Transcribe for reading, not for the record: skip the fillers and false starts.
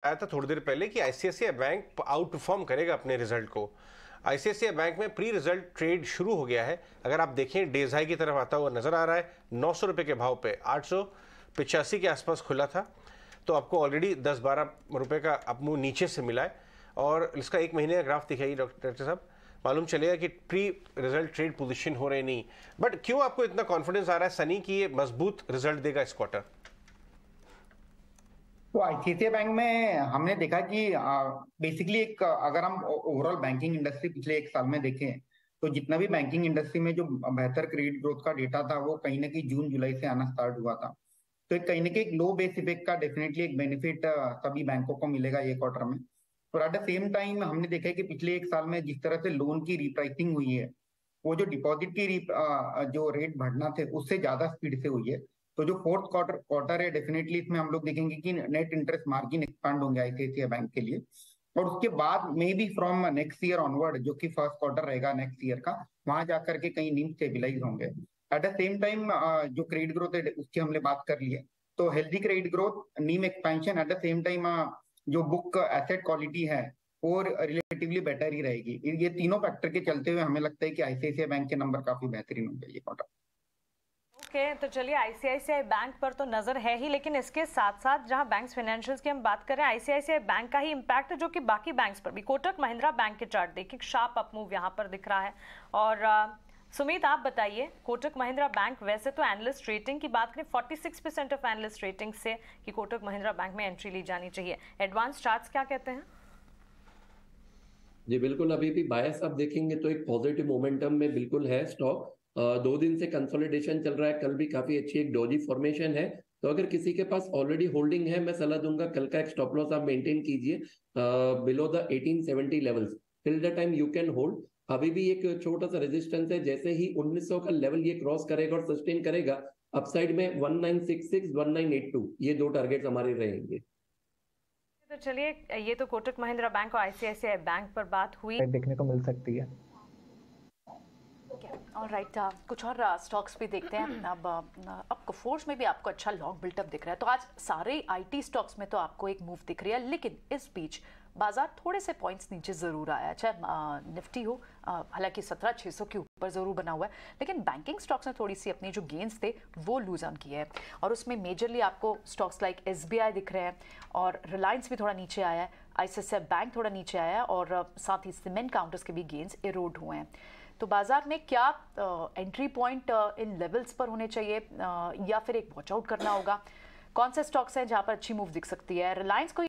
आया था थोड़ी देर पहले कि आईसीआईसीआई बैंक आउट परफॉर्म करेगा अपने रिजल्ट को। आईसीआईसीआई बैंक में प्री रिजल्ट ट्रेड शुरू हो गया है। अगर आप देखें डेज हाई की तरफ आता हुआ नजर आ रहा है। 900 रुपये के भाव पे 885 के आसपास खुला था, तो आपको ऑलरेडी 10-12 रुपये का अपमूव नीचे से मिला है। और इसका एक महीने का ग्राफ दिखाइए डॉक्टर साहब, मालूम चलेगा कि प्री रिजल्ट ट्रेड पोजीशन हो रही नहीं। बट क्यों आपको इतना कॉन्फिडेंस आ रहा है सनी कि ये मजबूत रिजल्ट देगा इस क्वार्टर? तो आईसीआईसीआई बैंक में हमने देखा कि बेसिकली एक अगर हम ओवरऑल बैंकिंग इंडस्ट्री पिछले एक साल में देखें तो जितना भी बैंकिंग इंडस्ट्री में जो बेहतर क्रेडिट ग्रोथ का डेटा था वो कहीं ना कहीं जून जुलाई से आना स्टार्ट हुआ था। तो एक कहीं ना कहीं एक लो बेस इफेक्ट का डेफिनेटली एक बेनिफिट सभी बैंकों को मिलेगा ये क्वार्टर में। और एट द सेम टाइम हमने देखा है कि पिछले एक साल में जिस तरह से लोन की रिप्राइसिंग हुई है, वो जो डिपॉजिट की जो रेट बढ़ना थे उससे ज्यादा स्पीड से हुई है। तो जो फोर्थ क्वार्टर है डेफिनेटली इसमें हम लोग देखेंगे कि नेट इंटरेस्ट मार्जिन एक्सपांड होंगे आईसीआईसीआई बैंक के लिए। और उसके बाद may be from next year onward जो कि फर्स्ट क्वार्टर रहेगा नेक्स्ट ईयर का, वहां जाकर के कहीं नीम स्टेबिलाईज होंगे। एट द सेम टाइम जो क्रेडिट ग्रोथ है उसकी हमने बात कर ली है, तो healthy credit growth, Neem expansion, at the same time जो बुक एसेट क्वालिटी है और रिलेटिवली बेटर ही रहेगी। ये तीनों फैक्टर के चलते हुए हमें लगता है कि आईसीआईसीआई बैंक के नंबर काफी बेहतरीन होंगे ये क्वार्टर। ओके, तो चलिए आईसीआईसीआई बैंक पर तो नजर है ही, लेकिन इसके साथ साथ जहां बैंक्स फाइनेंशियल्स की हम बात कर रहे हैं, आईसीआईसीआई बैंक का ही इंपैक्ट है जो कि बाकी बैंक्स पर भी। कोटक महिंद्रा बैंक के चार्ट देखिए, शार्प अपमूव यहां पर दिख रहा है। और सुमित आप बताइए, कोटक महिंद्रा बैंक, वैसे तो एनालिस्ट रेटिंग की बात करें 46% ऑफ एनालिस्ट रेटिंग से कि कोटक महिंद्रा बैंक में एंट्री ली जानी चाहिए। एडवांस चार्ट्स क्या कहते हैं? जी बिल्कुल, अभी भी बायस आप देखेंगे तो एक पॉजिटिव मोमेंटम में बिल्कुल है स्टॉक। 2 दिन से कंसोलिडेशन चल रहा है, कल भी काफी अच्छी एक डोजी फॉर्मेशन है। तो अगर किसी के पास ऑलरेडी होल्डिंग है, मैं सलाह दूंगा कल का एक स्टॉप लॉस आप मेंटेन कीजिए below the 1870 levels. Till the time you can hold. अभी भी एक छोटा सा रेजिस्टेंस है, जैसे ही 1900 का लेवल ये क्रॉस करेगा और सस्टेन करेगा, अपसाइड में 1966 1982 ये 2 टारगेट्स हमारे रहेंगे। तो चलिए, ये तो कोटक महिंद्रा बैंक और आईसीआईसीआई बैंक पर बात हुई, देखने को मिल सकती है। ऑलराइट, कुछ और स्टॉक्स भी देखते हैं। अब कोफोर्स में भी आपको अच्छा लॉन्ग बिल्टअप दिख रहा है। तो आज सारे आईटी स्टॉक्स में तो आपको एक मूव दिख रही है, लेकिन इस बीच बाजार थोड़े से पॉइंट्स नीचे जरूर आया है, चाहे निफ्टी हो, हालांकि 17,600 के ऊपर जरूर बना हुआ है, लेकिन बैंकिंग स्टॉक्स ने थोड़ी सी अपनी जो गेन्स थे वो लूज ऑन किए हैं। और उसमें मेजरली आपको स्टॉक्स लाइक एसबीआई दिख रहे हैं, और रिलायंस भी थोड़ा नीचे आया है, आईसीआईसीआई बैंक थोड़ा नीचे आया है, और साथ ही सीमेंट काउंटर्स के भी गेन्स एरोड हुए हैं। तो बाजार में क्या एंट्री पॉइंट इन लेवल्स पर होने चाहिए, या फिर एक वॉच आउट करना होगा? कौन से स्टॉक्स हैं जहां पर अच्छी मूव दिख सकती है? रिलायंस को